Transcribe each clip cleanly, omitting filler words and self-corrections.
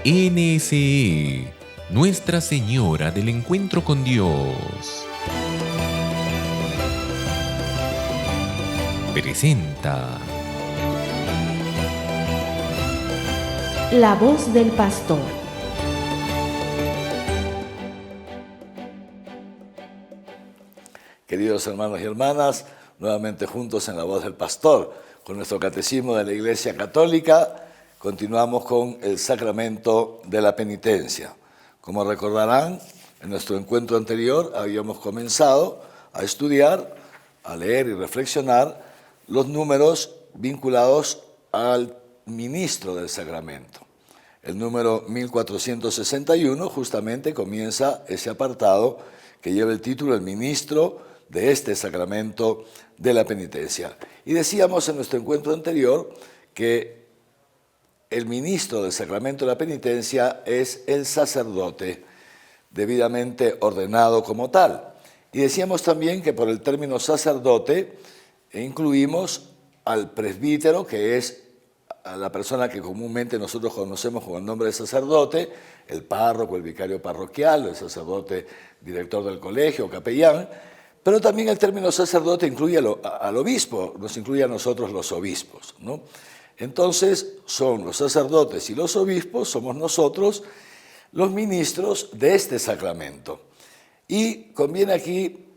NSE, Nuestra Señora del Encuentro con Dios, presenta La voz del pastor. Queridos hermanos y hermanas, nuevamente juntos en La Voz del Pastor, con nuestro Catecismo de la Iglesia Católica, continuamos con el sacramento de la penitencia. Como recordarán, en nuestro encuentro anterior habíamos comenzado a estudiar, a leer y reflexionar los números vinculados al ministro del sacramento. El número 1461 justamente comienza ese apartado que lleva el título El ministro de este sacramento de la penitencia. Y decíamos en nuestro encuentro anterior que el ministro del sacramento de la penitencia es el sacerdote debidamente ordenado como tal. Y decíamos también que por el término sacerdote incluimos al presbítero, que es a la persona que comúnmente nosotros conocemos con el nombre de sacerdote, el párroco, el vicario parroquial, el sacerdote director del colegio, capellán, pero también el término sacerdote incluye al obispo, nos incluye a nosotros los obispos, ¿no? Entonces son los sacerdotes y los obispos, somos nosotros los ministros de este sacramento. Y conviene aquí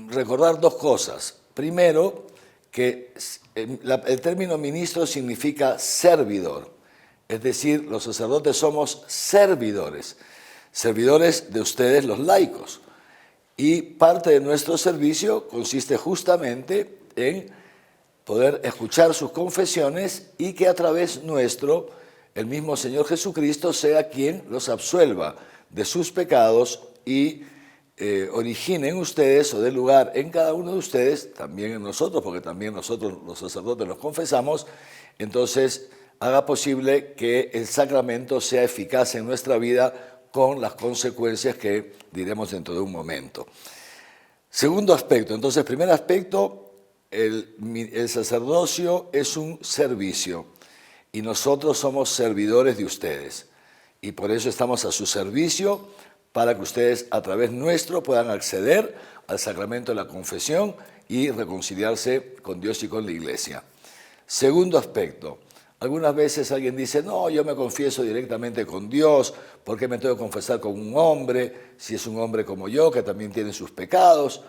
recordar dos cosas. Primero, que el término ministro significa servidor, es decir, los sacerdotes somos servidores de ustedes los laicos. Y parte de nuestro servicio consiste justamente en poder escuchar sus confesiones y que a través nuestro el mismo Señor Jesucristo sea quien los absuelva de sus pecados y origine en ustedes o dé lugar en cada uno de ustedes, también en nosotros, porque también nosotros los sacerdotes nos confesamos, entonces haga posible que el sacramento sea eficaz en nuestra vida con las consecuencias que diremos dentro de un momento. Segundo aspecto, entonces, primer aspecto, el sacerdocio es un servicio y nosotros somos servidores de ustedes y por eso estamos a su servicio para que ustedes a través nuestro puedan acceder al sacramento de la confesión y reconciliarse con Dios y con la Iglesia. Segundo aspecto, algunas veces alguien dice, no, yo me confieso directamente con Dios, ¿por qué me tengo que confesar con un hombre, si es un hombre como yo, que también tiene sus pecados?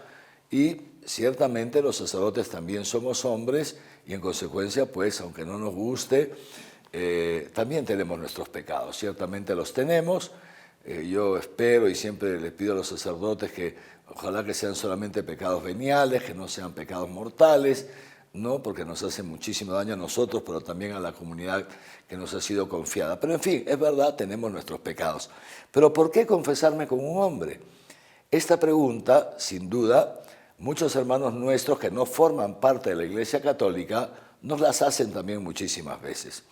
Y ciertamente los sacerdotes también somos hombres y en consecuencia, pues, aunque no nos guste, también tenemos nuestros pecados, ciertamente los tenemos. Yo espero y siempre les pido a los sacerdotes que ojalá que sean solamente pecados veniales, que no sean pecados mortales, ¿no? Porque nos hacen muchísimo daño a nosotros, pero también a la comunidad que nos ha sido confiada. Pero en fin, es verdad, tenemos nuestros pecados. Pero ¿por qué confesarme con un hombre? Esta pregunta, sin duda, muchos hermanos nuestros que no forman parte de la Iglesia Católica nos las hacen también muchísimas veces.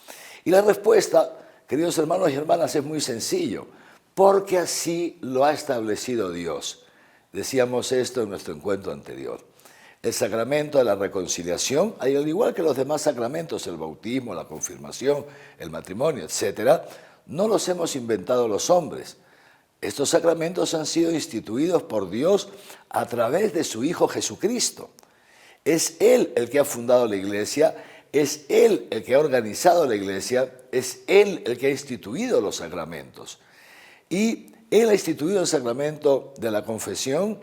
Y la respuesta, queridos hermanos y hermanas, es muy sencillo, porque así lo ha establecido Dios. Decíamos esto en nuestro encuentro anterior. El sacramento de la reconciliación, al igual que los demás sacramentos, el bautismo, la confirmación, el matrimonio, etc., no los hemos inventado los hombres. Estos sacramentos han sido instituidos por Dios a través de su Hijo Jesucristo. Es Él el que ha fundado la Iglesia, es Él el que ha organizado la Iglesia, es Él el que ha instituido los sacramentos. Y Él ha instituido el sacramento de la confesión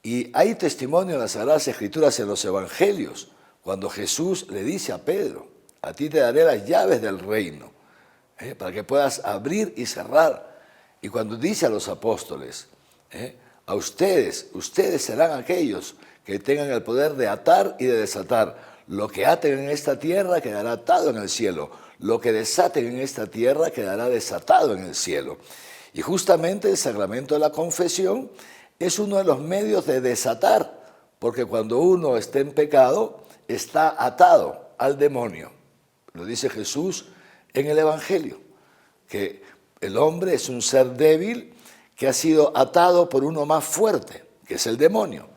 y hay testimonio en las Sagradas Escrituras en los Evangelios, cuando Jesús le dice a Pedro, a ti te daré las llaves del reino, para que puedas abrir y cerrar. Y cuando dice a los apóstoles, a ustedes serán aquellos que tengan el poder de atar y de desatar. Lo que aten en esta tierra quedará atado en el cielo. Lo que desaten en esta tierra quedará desatado en el cielo. Y justamente el sacramento de la confesión es uno de los medios de desatar, porque cuando uno está en pecado, está atado al demonio. Lo dice Jesús en el Evangelio, que el hombre es un ser débil que ha sido atado por uno más fuerte, que es el demonio,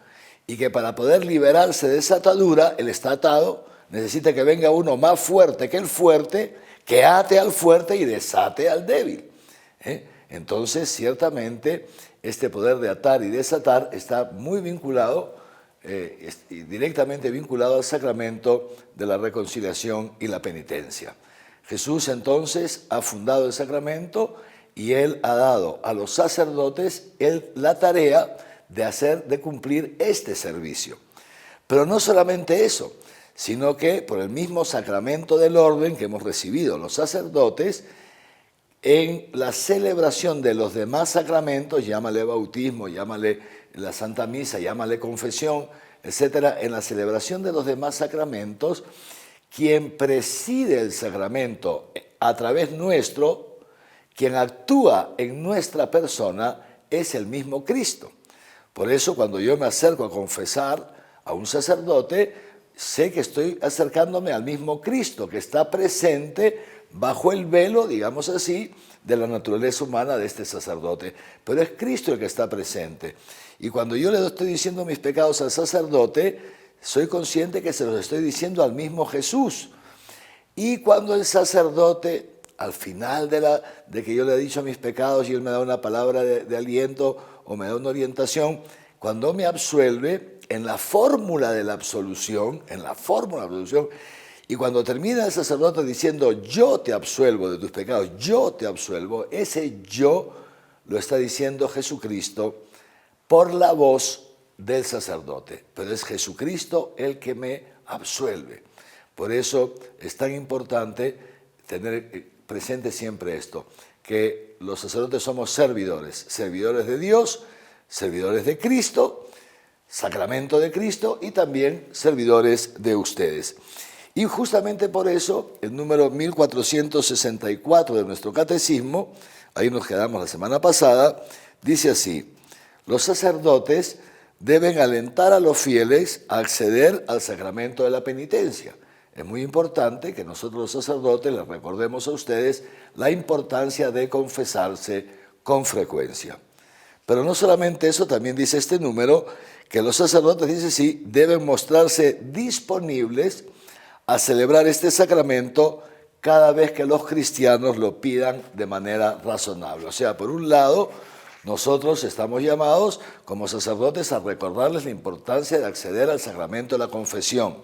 y que para poder liberarse de esa atadura, él está atado, necesita que venga uno más fuerte que el fuerte, que ate al fuerte y desate al débil. Entonces, ciertamente, este poder de atar y desatar está muy vinculado, directamente vinculado al sacramento de la reconciliación y la penitencia. Jesús entonces ha fundado el sacramento y Él ha dado a los sacerdotes la tarea de cumplir este servicio. Pero no solamente eso, sino que por el mismo sacramento del orden que hemos recibido los sacerdotes, en la celebración de los demás sacramentos, llámale bautismo, llámale la Santa Misa, llámale confesión, etc., en la celebración de los demás sacramentos, quien preside el sacramento a través nuestro, quien actúa en nuestra persona, es el mismo Cristo. Por eso, cuando yo me acerco a confesar a un sacerdote, sé que estoy acercándome al mismo Cristo, que está presente bajo el velo, digamos así, de la naturaleza humana de este sacerdote. Pero es Cristo el que está presente. Y cuando yo le estoy diciendo mis pecados al sacerdote, soy consciente que se los estoy diciendo al mismo Jesús. Y cuando el sacerdote, al final de que yo le he dicho mis pecados y él me da una palabra de aliento o me da una orientación, cuando me absuelve, en la fórmula de la absolución, y cuando termina el sacerdote diciendo yo te absuelvo de tus pecados, yo te absuelvo, ese yo lo está diciendo Jesucristo por la voz del sacerdote, pero es Jesucristo el que me absuelve. Por eso es tan importante tener presente siempre esto, que los sacerdotes somos servidores de Dios, servidores de Cristo, sacramento de Cristo y también servidores de ustedes. Y justamente por eso el número 1464 de nuestro catecismo, ahí nos quedamos la semana pasada, dice así: los sacerdotes deben alentar a los fieles a acceder al sacramento de la penitencia. Es muy importante que nosotros los sacerdotes les recordemos a ustedes la importancia de confesarse con frecuencia. Pero no solamente eso, también dice este número que los sacerdotes, dice sí, deben mostrarse disponibles a celebrar este sacramento cada vez que los cristianos lo pidan de manera razonable. O sea, por un lado, nosotros estamos llamados como sacerdotes a recordarles la importancia de acceder al sacramento de la confesión,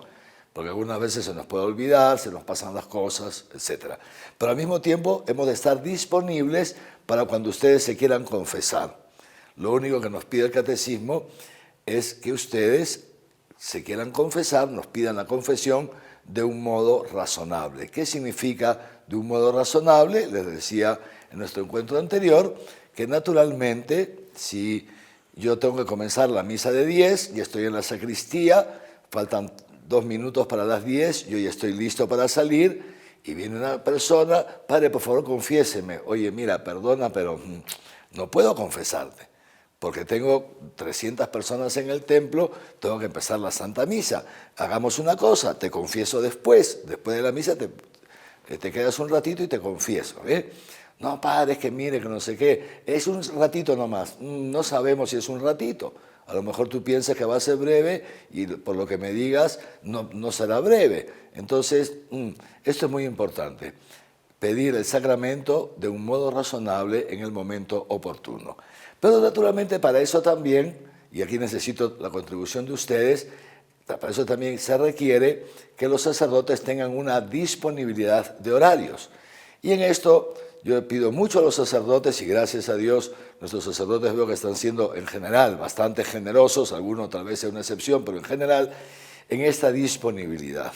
porque algunas veces se nos puede olvidar, se nos pasan las cosas, etc. Pero al mismo tiempo hemos de estar disponibles para cuando ustedes se quieran confesar. Lo único que nos pide el catecismo es que ustedes se quieran confesar, nos pidan la confesión de un modo razonable. ¿Qué significa de un modo razonable? Les decía en nuestro encuentro anterior que naturalmente si yo tengo que comenzar la misa de 10 y estoy en la sacristía, faltan 2 minutos para las 10, yo ya estoy listo para salir y viene una persona, padre, por favor confiéseme, oye, mira, perdona, pero no puedo confesarte, porque tengo 300 personas en el templo, tengo que empezar la Santa Misa. Hagamos una cosa, te confieso después de la misa te quedas un ratito y te confieso. No, padre, es que mire, que no sé qué, es un ratito nomás, no sabemos si es un ratito. A lo mejor tú piensas que va a ser breve y por lo que me digas no será breve. Entonces, esto es muy importante, pedir el sacramento de un modo razonable en el momento oportuno. Pero naturalmente para eso también, y aquí necesito la contribución de ustedes, para eso también se requiere que los sacerdotes tengan una disponibilidad de horarios. Y en esto yo pido mucho a los sacerdotes, y gracias a Dios nuestros sacerdotes veo que están siendo en general bastante generosos, algunos tal vez sea una excepción, pero en general en esta disponibilidad.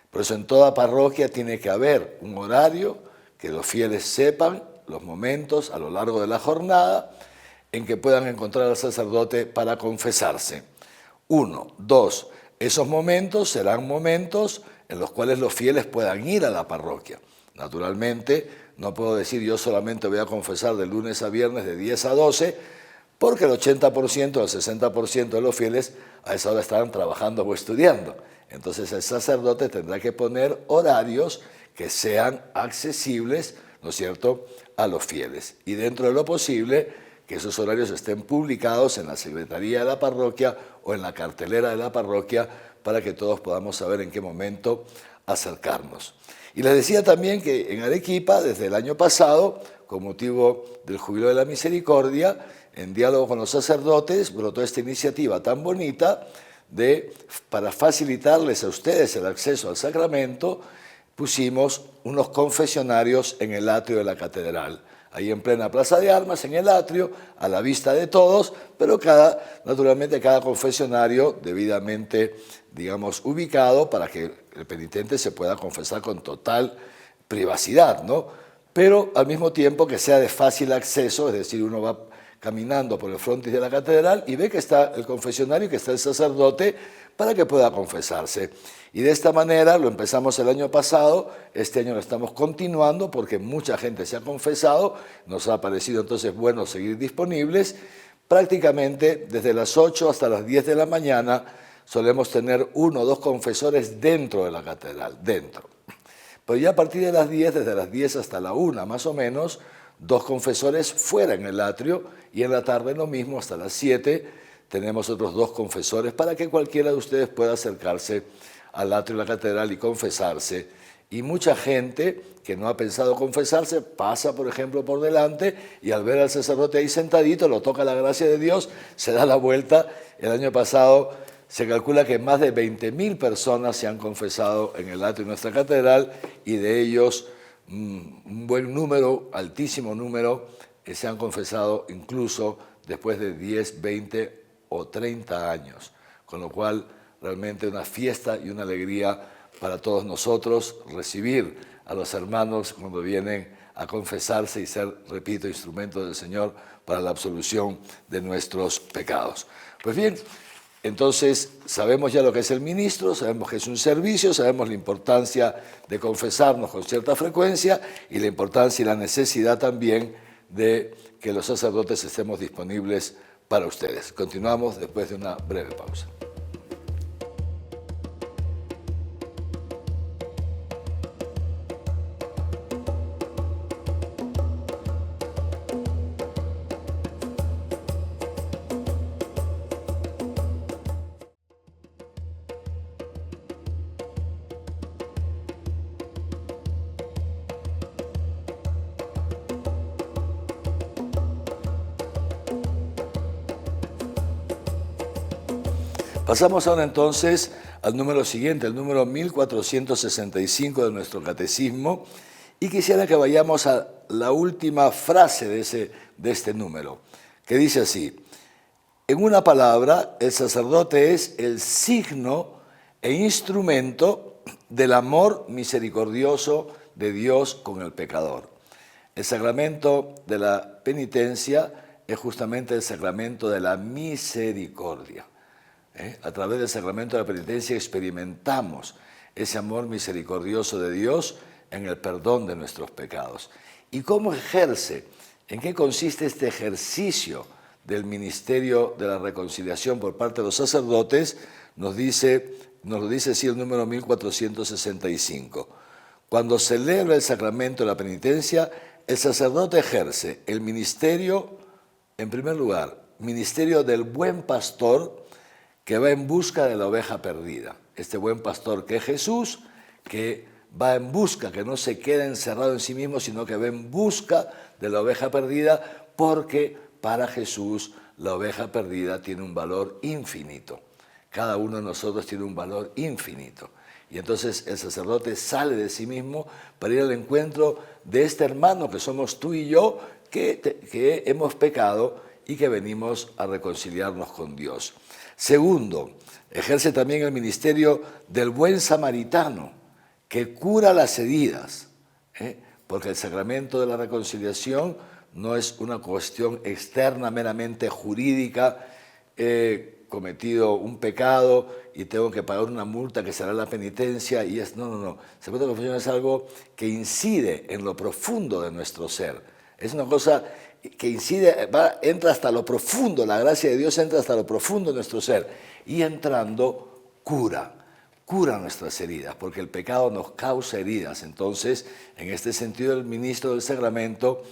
Por eso en toda parroquia tiene que haber un horario que los fieles sepan los momentos a lo largo de la jornada en que puedan encontrar al sacerdote para confesarse. 1. 2. Esos momentos serán momentos en los cuales los fieles puedan ir a la parroquia. Naturalmente, no puedo decir yo solamente voy a confesar de lunes a viernes de 10 a 12, porque el 80% o el 60% de los fieles a esa hora estarán trabajando o estudiando. Entonces el sacerdote tendrá que poner horarios que sean accesibles, ¿no es cierto?, a los fieles. Y dentro de lo posible, que esos horarios estén publicados en la secretaría de la parroquia o en la cartelera de la parroquia para que todos podamos saber en qué momento acercarnos. Y les decía también que en Arequipa, desde el año pasado, con motivo del Jubileo de la Misericordia, en diálogo con los sacerdotes, brotó esta iniciativa tan bonita para facilitarles a ustedes el acceso al sacramento, pusimos unos confesionarios en el atrio de la catedral, ahí en plena Plaza de Armas, en el atrio, a la vista de todos, pero naturalmente cada confesionario debidamente, digamos, ubicado para que el penitente se pueda confesar con total privacidad, ¿no? Pero al mismo tiempo que sea de fácil acceso, es decir, uno va caminando por el frontis de la catedral y ve que está el confesionario y que está el sacerdote para que pueda confesarse. Y de esta manera lo empezamos el año pasado, este año lo estamos continuando porque mucha gente se ha confesado, nos ha parecido entonces bueno seguir disponibles. Prácticamente desde las 8 hasta las 10 de la mañana solemos tener 1 o 2 confesores dentro de la catedral, dentro. Pero ya a partir de las 10, desde las 10 hasta la 1 más o menos, 2 confesores fuera en el atrio y en la tarde lo mismo, hasta las 7 tenemos otros 2 confesores para que cualquiera de ustedes pueda acercarse al atrio de la catedral y confesarse. Y mucha gente que no ha pensado confesarse pasa, por ejemplo, por delante y al ver al sacerdote ahí sentadito, lo toca la gracia de Dios, se da la vuelta. El año pasado se calcula que más de 20.000 personas se han confesado en el atrio de nuestra catedral y de ellos un buen número, altísimo número, se han confesado incluso después de 10, 20 o 30 años, con lo cual realmente una fiesta y una alegría para todos nosotros recibir a los hermanos cuando vienen a confesarse y ser, repito, instrumentos del Señor para la absolución de nuestros pecados. Pues bien, entonces sabemos ya lo que es el ministro, sabemos que es un servicio, sabemos la importancia de confesarnos con cierta frecuencia y la importancia y la necesidad también de que los sacerdotes estemos disponibles para ustedes. Continuamos después de una breve pausa. Pasamos ahora entonces al número siguiente, el número 1465 de nuestro catecismo, y quisiera que vayamos a la última frase de este número, que dice así: en una palabra, el sacerdote es el signo e instrumento del amor misericordioso de Dios con el pecador. El sacramento de la penitencia es justamente el sacramento de la misericordia. A través del sacramento de la penitencia experimentamos ese amor misericordioso de Dios en el perdón de nuestros pecados. ¿Y cómo ejerce? ¿En qué consiste este ejercicio del ministerio de la reconciliación por parte de los sacerdotes? Nos lo dice así el número 1465. Cuando celebra el sacramento de la penitencia, el sacerdote ejerce el ministerio, en primer lugar, ministerio del buen pastor, que va en busca de la oveja perdida. Este buen pastor que es Jesús, que va en busca, que no se queda encerrado en sí mismo, sino que va en busca de la oveja perdida, porque para Jesús la oveja perdida tiene un valor infinito. Cada uno de nosotros tiene un valor infinito. Y entonces el sacerdote sale de sí mismo para ir al encuentro de este hermano que somos tú y yo, que hemos pecado y que venimos a reconciliarnos con Dios. Segundo, ejerce también el ministerio del buen samaritano, que cura las heridas, porque el sacramento de la reconciliación no es una cuestión externa meramente jurídica. He cometido un pecado y tengo que pagar una multa que será la penitencia, y no. El sacramento de la confesión es algo que incide en lo profundo de nuestro ser. Es una cosa que incide, entra hasta lo profundo, la gracia de Dios entra hasta lo profundo de nuestro ser, y entrando cura nuestras heridas, porque el pecado nos causa heridas. Entonces, en este sentido, el ministro del sacramento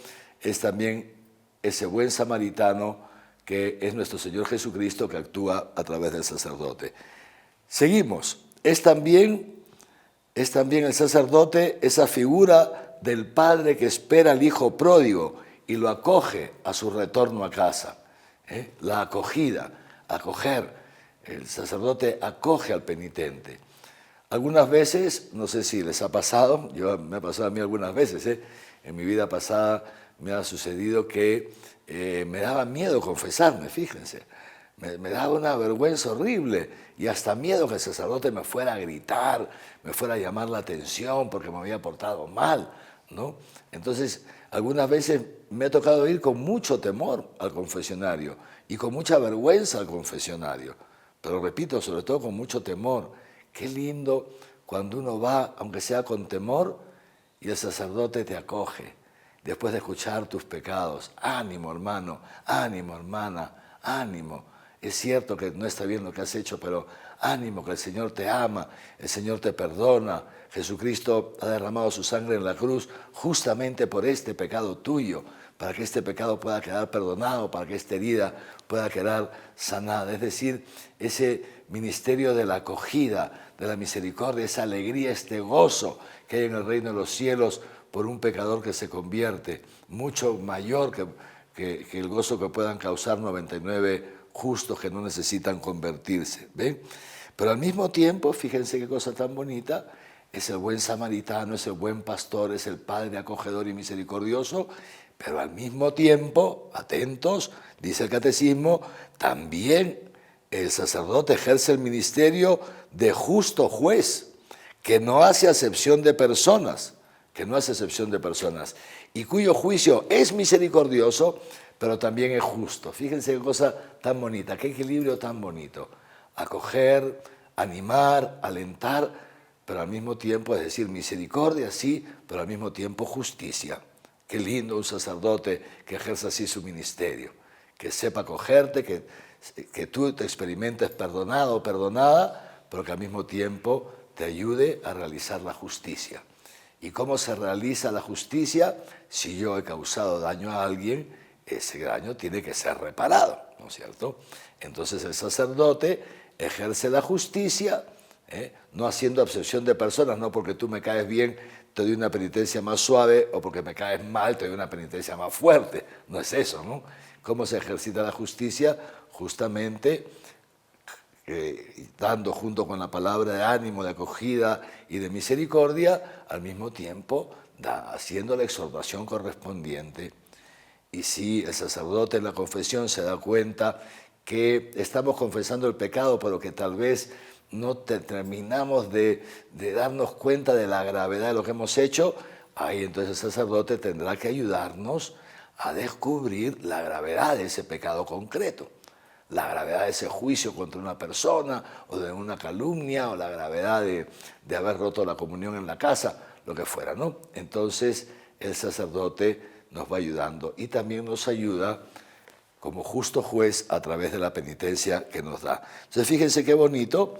es también ese buen samaritano que es nuestro Señor Jesucristo, que actúa a través del sacerdote. Seguimos. Es también Es también el sacerdote esa figura del padre que espera al hijo pródigo y lo acoge a su retorno a casa. La acogida, acoger. El sacerdote acoge al penitente. Algunas veces, no sé si les ha pasado, me ha pasado a mí algunas veces, en mi vida pasada me ha sucedido que me daba miedo confesarme, fíjense. Me daba una vergüenza horrible y hasta miedo que el sacerdote me fuera a gritar, me fuera a llamar la atención porque me había portado mal, ¿no? Entonces, algunas veces me ha tocado ir con mucho temor al confesionario y con mucha vergüenza al confesionario. Pero repito, sobre todo con mucho temor. Qué lindo cuando uno va, aunque sea con temor, y el sacerdote te acoge después de escuchar tus pecados. Ánimo, hermano, ánimo, hermana, ánimo. Es cierto que no está bien lo que has hecho, pero ánimo, que el Señor te ama, el Señor te perdona. Jesucristo ha derramado su sangre en la cruz justamente por este pecado tuyo, para que este pecado pueda quedar perdonado, para que esta herida pueda quedar sanada. Es decir, ese ministerio de la acogida, de la misericordia, esa alegría, este gozo que hay en el reino de los cielos por un pecador que se convierte, mucho mayor que el gozo que puedan causar 99 justos que no necesitan convertirse. ¿Ven? Pero al mismo tiempo, fíjense qué cosa tan bonita, es el buen samaritano, es el buen pastor, es el Padre acogedor y misericordioso, pero al mismo tiempo, atentos, dice el catecismo, también el sacerdote ejerce el ministerio de justo juez, que no hace acepción de personas, y cuyo juicio es misericordioso, pero también es justo. Fíjense qué cosa tan bonita, qué equilibrio tan bonito. Acoger, animar, alentar, pero al mismo tiempo, es decir, misericordia, sí, pero al mismo tiempo justicia. Qué lindo un sacerdote que ejerza así su ministerio, que sepa acogerte, que tú te experimentes perdonado o perdonada, pero que al mismo tiempo te ayude a realizar la justicia. ¿Y cómo se realiza la justicia? Si yo he causado daño a alguien, ese daño tiene que ser reparado, ¿no es cierto? Entonces el sacerdote ejerce la justicia, no haciendo acepción de personas, no porque tú me caes bien te doy una penitencia más suave o porque me caes mal te doy una penitencia más fuerte. No es eso, ¿no? ¿Cómo se ejercita la justicia? Justamente dando junto con la palabra de ánimo, de acogida y de misericordia, al mismo tiempo haciendo la exhortación correspondiente. Y si el sacerdote en la confesión se da cuenta que estamos confesando el pecado, pero que tal vez no terminamos de darnos cuenta de la gravedad de lo que hemos hecho, ahí entonces el sacerdote tendrá que ayudarnos a descubrir la gravedad de ese pecado concreto, la gravedad de ese juicio contra una persona o de una calumnia o la gravedad de haber roto la comunión en la casa, lo que fuera, ¿no? Entonces el sacerdote nos va ayudando y también nos ayuda como justo juez a través de la penitencia que nos da. Entonces fíjense qué bonito,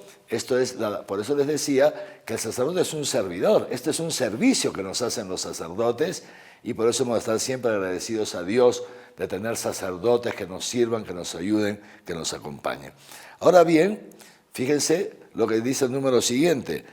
por eso les decía que el sacerdote es un servidor, este es un servicio que nos hacen los sacerdotes y por eso hemos de estar siempre agradecidos a Dios de tener sacerdotes que nos sirvan, que nos ayuden, que nos acompañen. Ahora bien, fíjense lo que dice el número siguiente,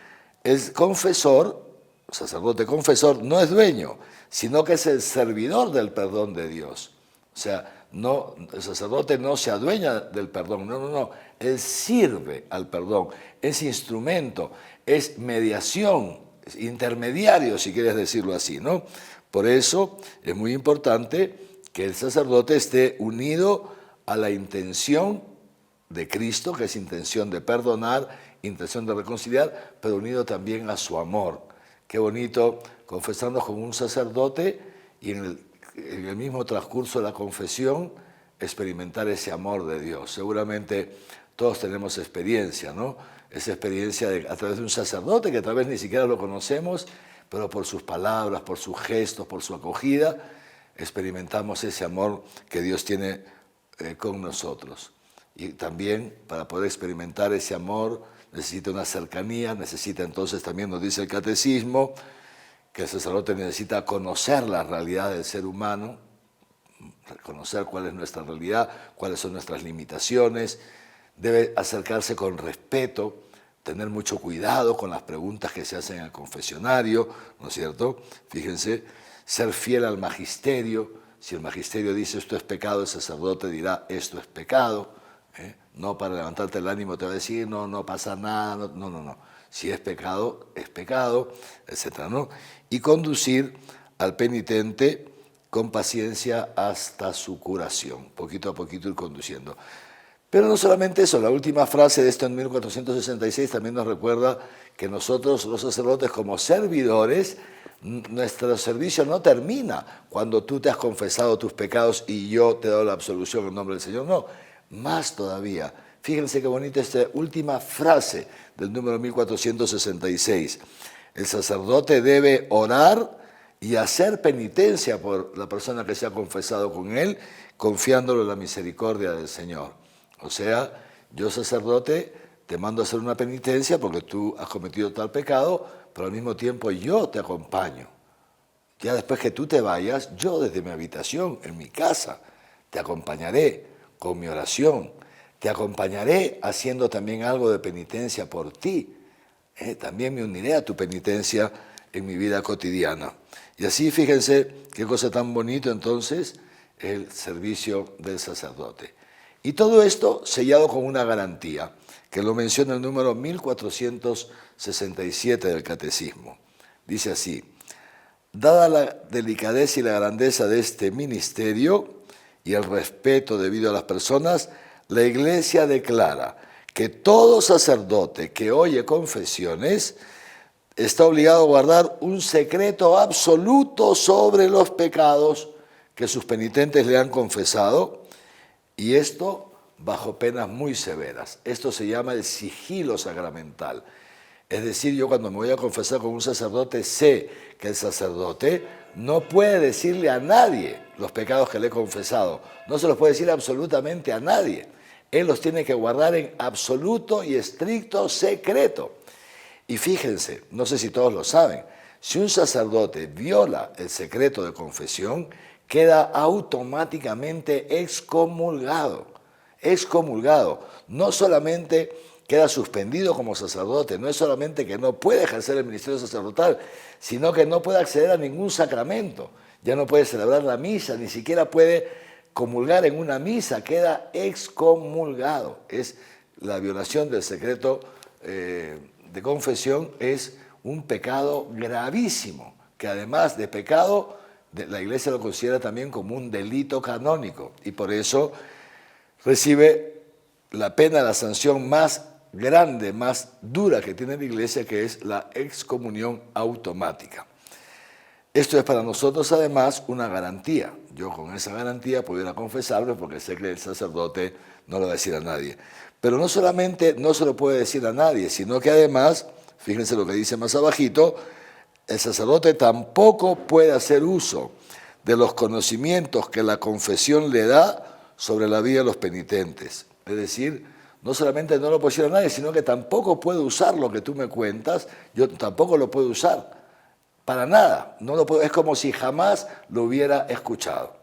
el confesor, el sacerdote confesor no es dueño, sino que es el servidor del perdón de Dios. O sea, no, el sacerdote no se adueña del perdón, no, él sirve al perdón, es instrumento, es mediación, es intermediario, si quieres decirlo así, ¿no? Por eso es muy importante que el sacerdote esté unido a la intención de Cristo, que es intención de perdonar, intención de reconciliar, pero unido también a su amor. Qué bonito confesarnos con un sacerdote y en el mismo transcurso de la confesión experimentar ese amor de Dios. Seguramente todos tenemos experiencia, ¿no? Esa experiencia a través de un sacerdote que tal vez ni siquiera lo conocemos, pero por sus palabras, por sus gestos, por su acogida, experimentamos ese amor que Dios tiene con nosotros. Y también para poder experimentar ese amor necesita una cercanía, necesita entonces también, nos dice el catecismo, que el sacerdote necesita conocer la realidad del ser humano, reconocer cuál es nuestra realidad, cuáles son nuestras limitaciones, debe acercarse con respeto, tener mucho cuidado con las preguntas que se hacen en el confesionario, ¿no es cierto? Fíjense, ser fiel al magisterio. Si el magisterio dice esto es pecado, el sacerdote dirá esto es pecado. No para levantarte el ánimo te va a decir no, no pasa nada, no. Si es pecado, etc., ¿no? Y conducir al penitente con paciencia hasta su curación, poquito a poquito ir conduciendo. Pero no solamente eso, la última frase de esto en 1466 también nos recuerda que nosotros, los sacerdotes, como servidores, nuestro servicio no termina cuando tú te has confesado tus pecados y yo te doy la absolución en nombre del Señor, no, más todavía. Fíjense qué bonita esta última frase del número 1466. El sacerdote debe orar y hacer penitencia por la persona que se ha confesado con él, confiándolo en la misericordia del Señor. O sea, yo sacerdote te mando a hacer una penitencia porque tú has cometido tal pecado, pero al mismo tiempo yo te acompaño. Ya después que tú te vayas, yo desde mi habitación, en mi casa, te acompañaré con mi oración, te acompañaré haciendo también algo de penitencia por ti. También me uniré a tu penitencia en mi vida cotidiana. Y así, fíjense qué cosa tan bonito entonces el servicio del sacerdote. Y todo esto sellado con una garantía, que lo menciona el número 1467 del Catecismo. Dice así: dada la delicadeza y la grandeza de este ministerio y el respeto debido a las personas, la Iglesia declara que todo sacerdote que oye confesiones está obligado a guardar un secreto absoluto sobre los pecados que sus penitentes le han confesado, y esto bajo penas muy severas. Esto se llama el sigilo sacramental. Es decir, yo cuando me voy a confesar con un sacerdote sé que el sacerdote no puede decirle a nadie los pecados que le he confesado. No se los puede decir absolutamente a nadie. Él los tiene que guardar en absoluto y estricto secreto. Y fíjense, no sé si todos lo saben, si un sacerdote viola el secreto de confesión, queda automáticamente excomulgado. Excomulgado. No solamente queda suspendido como sacerdote, no es solamente que no puede ejercer el ministerio sacerdotal, sino que no puede acceder a ningún sacramento. Ya no puede celebrar la misa, ni siquiera puede comulgar en una misa, queda excomulgado. Es la violación del secreto de confesión, es un pecado gravísimo, que además de pecado, la Iglesia lo considera también como un delito canónico, y por eso recibe la pena, la sanción más grande, más dura que tiene la Iglesia, que es la excomunión automática. Esto es para nosotros además una garantía. Yo con esa garantía pudiera confesarme porque sé que el sacerdote no lo va a decir a nadie. Pero no solamente no se lo puede decir a nadie, sino que además, fíjense lo que dice más abajito, el sacerdote tampoco puede hacer uso de los conocimientos que la confesión le da sobre la vida de los penitentes. Es decir, no solamente no lo puedo decir a nadie, sino que tampoco puedo usar lo que tú me cuentas, yo tampoco lo puedo usar. Para nada, no lo puedo, es como si jamás lo hubiera escuchado.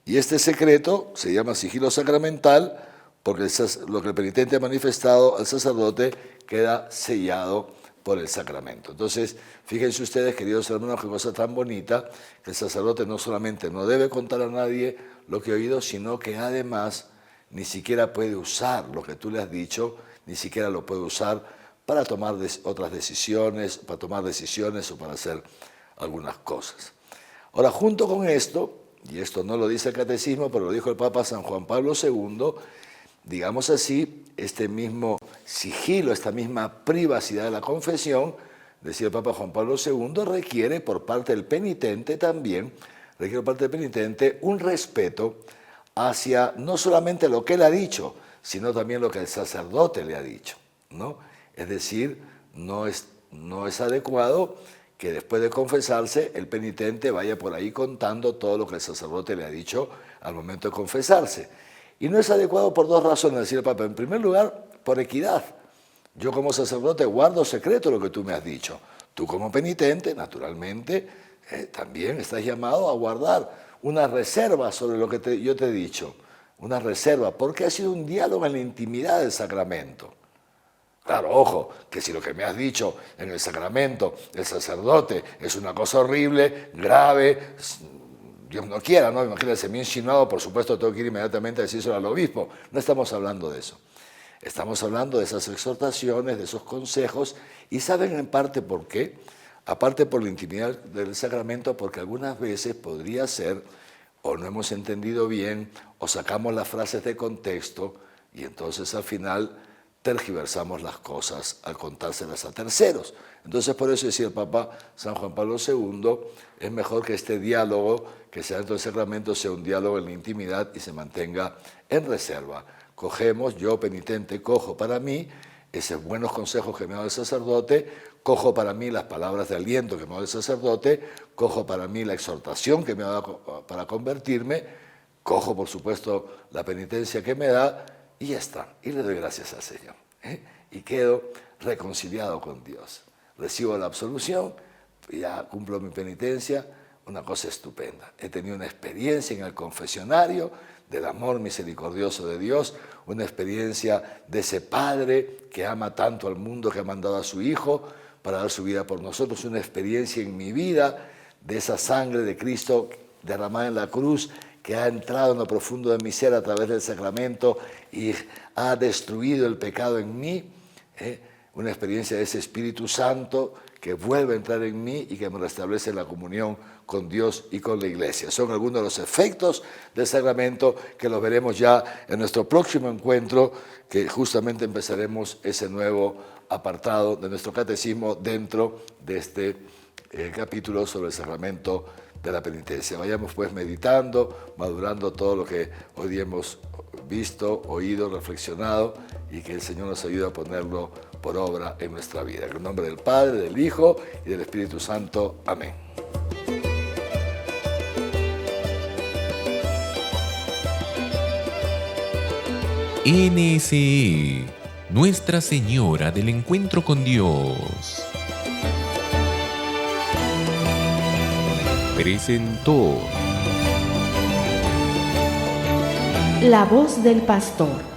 Y este secreto se llama sigilo sacramental porque lo que el penitente ha manifestado al sacerdote queda sellado por el sacramento. Entonces, fíjense ustedes, queridos hermanos, qué cosa tan bonita, que el sacerdote no solamente no debe contar a nadie lo que ha oído, sino que además ni siquiera puede usar lo que tú le has dicho, ni siquiera lo puede usar para tomar otras decisiones, para tomar decisiones o para hacer algunas cosas. Ahora, junto con esto, y esto no lo dice el Catecismo, pero lo dijo el Papa San Juan Pablo II, digamos así, este mismo sigilo, esta misma privacidad de la confesión, decía el Papa Juan Pablo II, requiere por parte del penitente también, un respeto hacia no solamente lo que él ha dicho, sino también lo que el sacerdote le ha dicho, ¿no? Es decir, no es adecuado que después de confesarse el penitente vaya por ahí contando todo lo que el sacerdote le ha dicho al momento de confesarse. Y no es adecuado por dos razones, decía el Papa. En primer lugar, por equidad. Yo como sacerdote guardo secreto lo que tú me has dicho. Tú como penitente, naturalmente, también estás llamado a guardar una reserva sobre lo que yo te he dicho. Una reserva, porque ha sido un diálogo en la intimidad del sacramento. Claro, ojo, que si lo que me has dicho en el sacramento del sacerdote es una cosa horrible, grave, Dios no quiera, ¿no? Imagínate, me ha insinuado, por supuesto tengo que ir inmediatamente a decírselo al obispo. No estamos hablando de eso. Estamos hablando de esas exhortaciones, de esos consejos, y ¿saben en parte por qué? Aparte por la intimidad del sacramento, porque algunas veces podría ser, o no hemos entendido bien, o sacamos las frases de contexto, y entonces al final tergiversamos las cosas al contárselas a terceros. Entonces por eso decía el Papa San Juan Pablo II, es mejor que este diálogo, que sea dentro del sacramento, sea un diálogo en la intimidad y se mantenga en reserva. Cogemos, yo penitente cojo para mí esos buenos consejos que me da el sacerdote, cojo para mí las palabras de aliento que me da el sacerdote, cojo para mí la exhortación que me da para convertirme, cojo por supuesto la penitencia que me da, y ya está, y le doy gracias al Señor, y quedo reconciliado con Dios. Recibo la absolución, ya cumplo mi penitencia, una cosa estupenda. He tenido una experiencia en el confesionario del amor misericordioso de Dios, una experiencia de ese Padre que ama tanto al mundo, que ha mandado a su Hijo para dar su vida por nosotros, una experiencia en mi vida de esa sangre de Cristo derramada en la cruz, que ha entrado en lo profundo de mi ser a través del sacramento y ha destruido el pecado en mí, una experiencia de ese Espíritu Santo que vuelve a entrar en mí y que me restablece la comunión con Dios y con la Iglesia. Son algunos de los efectos del sacramento que los veremos ya en nuestro próximo encuentro, que justamente empezaremos ese nuevo apartado de nuestro catecismo dentro de este capítulo sobre el sacramento de la penitencia. Vayamos pues meditando, madurando todo lo que hoy día hemos visto, oído, reflexionado, y que el Señor nos ayude a ponerlo por obra en nuestra vida. En el nombre del Padre, del Hijo y del Espíritu Santo. Amén. NSE, Nuestra Señora del Encuentro con Dios, presentó La voz del pastor.